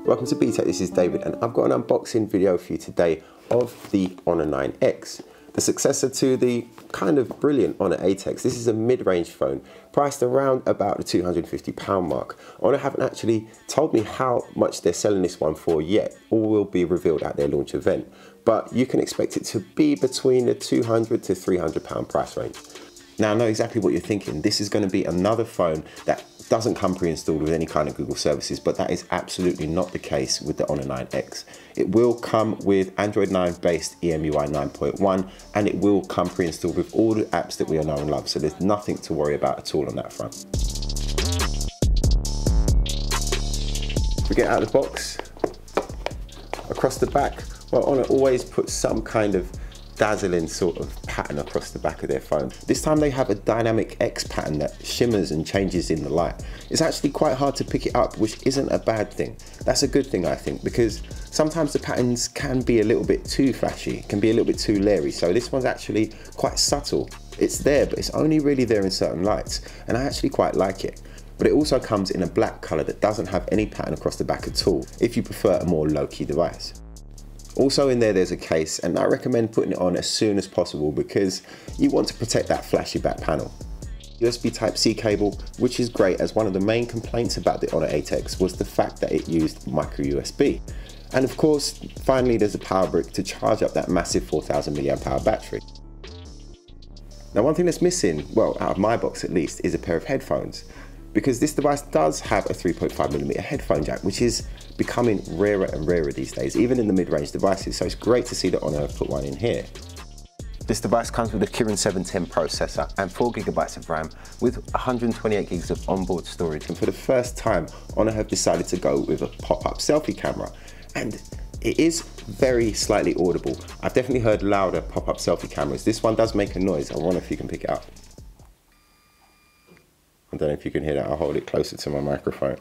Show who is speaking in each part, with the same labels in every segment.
Speaker 1: Welcome to Btekt, this is David, and I've got an unboxing video for you today of the Honor 9X, the successor to the kind of brilliant Honor 8X. This is a mid-range phone priced around about the £250 mark. Honor haven't actually told me how much they're selling this one for yet. All will be revealed at their launch event, but you can expect it to be between the £200 to £300 price range. Now I know exactly what you're thinking. This is going to be another phone that doesn't come pre-installed with any kind of Google services, but that is absolutely not the case with the Honor 9X. It will come with Android 9 based EMUI 9.1, and it will come pre-installed with all the apps that we all know and love, so there's nothing to worry about at all on that front. We get out of the box, across the back, well, Honor always puts some kind of dazzling sort of pattern across the back of their phone. This time they have a dynamic X pattern that shimmers and changes in the light. It's actually quite hard to pick it up, which isn't a bad thing. That's a good thing, I think, because sometimes the patterns can be a little bit too flashy, can be a little bit too leery. So this one's actually quite subtle. It's there, but it's only really there in certain lights, and I actually quite like it. But it also comes in a black color that doesn't have any pattern across the back at all, if you prefer a more low-key device. Also in there's a case, and I recommend putting it on as soon as possible because you want to protect that flashy back panel. USB Type-C cable, which is great, as one of the main complaints about the Honor 8X was the fact that it used micro USB. And of course, finally there's a power brick to charge up that massive 4000 mAh battery. Now one thing that's missing, well out of my box at least, is a pair of headphones, because this device does have a 3.5mm headphone jack, which is becoming rarer and rarer these days, even in the mid-range devices, so it's great to see that Honor have put one in here. This device comes with a Kirin 710 processor and 4GB of RAM with 128GB of onboard storage, and for the first time Honor have decided to go with a pop-up selfie camera, and it is very slightly audible. I've definitely heard louder pop-up selfie cameras. This one does make a noise. I wonder if you can pick it up. I don't know if you can hear that. I'll hold it closer to my microphone.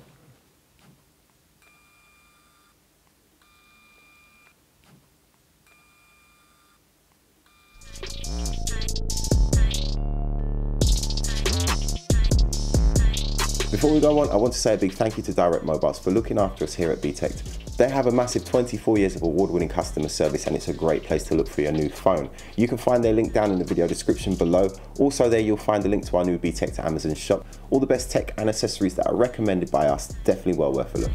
Speaker 1: Before we go on, I want to say a big thank you to Direct Mobiles for looking after us here at Btekt. They have a massive 24 years of award-winning customer service, and it's a great place to look for your new phone. You can find their link down in the video description below. Also there you'll find a link to our new Btekt Amazon shop. All the best tech and accessories that are recommended by us, definitely well worth a look.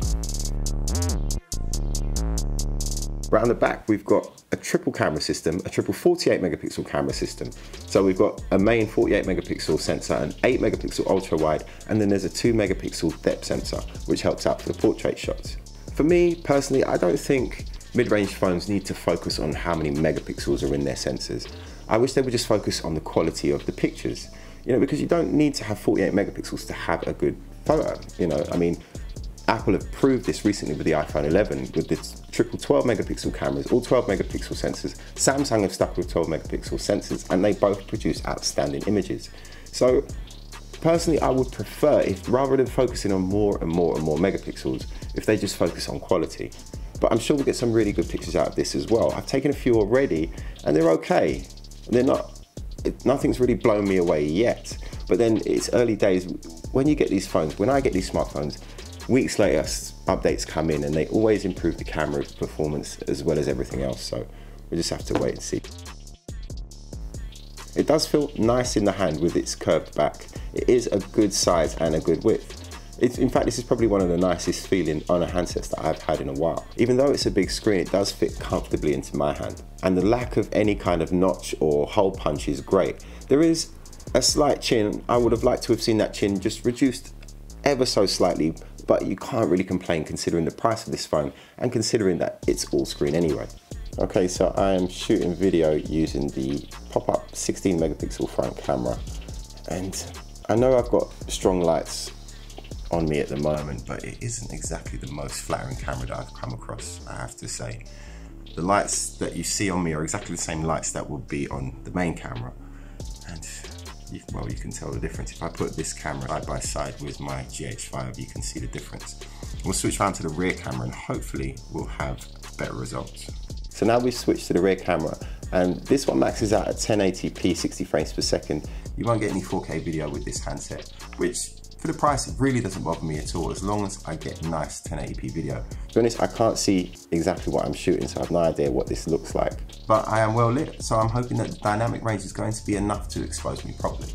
Speaker 1: Around the back we've got a triple camera system, a triple 48 megapixel camera system. So we've got a main 48 megapixel sensor, an 8 megapixel ultra wide, and then there's a 2 megapixel depth sensor, which helps out for the portrait shots. For me personally, I don't think mid-range phones need to focus on how many megapixels are in their sensors. I wish they would just focus on the quality of the pictures, you know, because you don't need to have 48 megapixels to have a good photo. You know, I mean, Apple have proved this recently with the iPhone 11 with its triple 12 megapixel cameras, all 12 megapixel sensors. Samsung have stuck with 12 megapixel sensors, and they both produce outstanding images. So personally, I would prefer, if rather than focusing on more and more and more megapixels, if they just focus on quality. But I'm sure we'll get some really good pictures out of this as well. I've taken a few already and they're okay. They're not, nothing's really blown me away yet. But then it's early days. When you get these phones, when I get these smartphones, weeks later updates come in and they always improve the camera performance as well as everything else. So we just have to wait and see. It does feel nice in the hand with its curved back. It is a good size and a good width. In fact, this is probably one of the nicest feeling Honor handsets that I've had in a while. Even though it's a big screen, it does fit comfortably into my hand. And the lack of any kind of notch or hole punch is great. There is a slight chin. I would have liked to have seen that chin just reduced ever so slightly, but you can't really complain considering the price of this phone and considering that it's all screen anyway. Okay, so I am shooting video using the pop-up 16 megapixel front camera, and I know I've got strong lights on me at the moment, but it isn't exactly the most flattering camera that I've come across, I have to say. The lights that you see on me are exactly the same lights that would be on the main camera, and well, you can tell the difference. If I put this camera side by side with my GH5, you can see the difference. We'll switch around to the rear camera and hopefully we'll have better results. So now we've switched to the rear camera, and this one maxes out at 1080p 60 frames per second. You won't get any 4K video with this handset, which For the price, it really doesn't bother me at all, as long as I get nice 1080p video. To be honest, I can't see exactly what I'm shooting, so I have no idea what this looks like. But I am well lit, so I'm hoping that the dynamic range is going to be enough to expose me properly.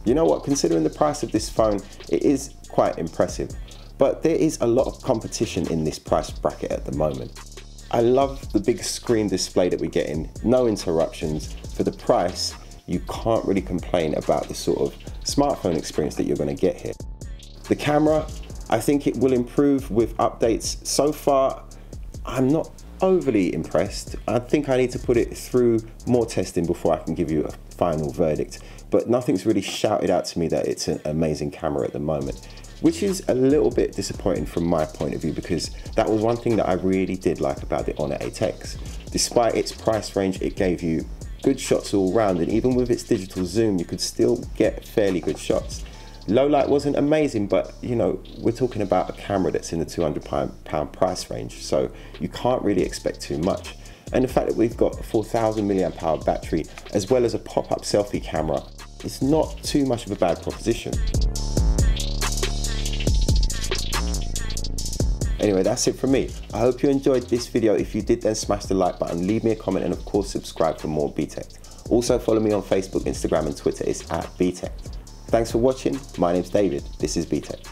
Speaker 1: You know what, considering the price of this phone, it is quite impressive. But there is a lot of competition in this price bracket at the moment. I love the big screen display that we're getting, no interruptions. For the price, you can't really complain about the sort of smartphone experience that you're going to get here. The camera, I think it will improve with updates. So far, I'm not overly impressed. I think I need to put it through more testing before I can give you a final verdict. But nothing's really shouted out to me that it's an amazing camera at the moment, which is a little bit disappointing from my point of view, because that was one thing that I really did like about the Honor 8X. Despite its price range, it gave you good shots all round, and even with its digital zoom, you could still get fairly good shots. Low light wasn't amazing, but you know, we're talking about a camera that's in the £200 price range, so you can't really expect too much. And the fact that we've got a 4000 mAh battery, as well as a pop-up selfie camera, it's not too much of a bad proposition. Anyway, that's it from me. I hope you enjoyed this video. If you did, then smash the like button, leave me a comment, and of course subscribe for more Btekt. Also follow me on Facebook, Instagram and Twitter. It's @Btekt. Thanks for watching. My name's David. This is Btekt.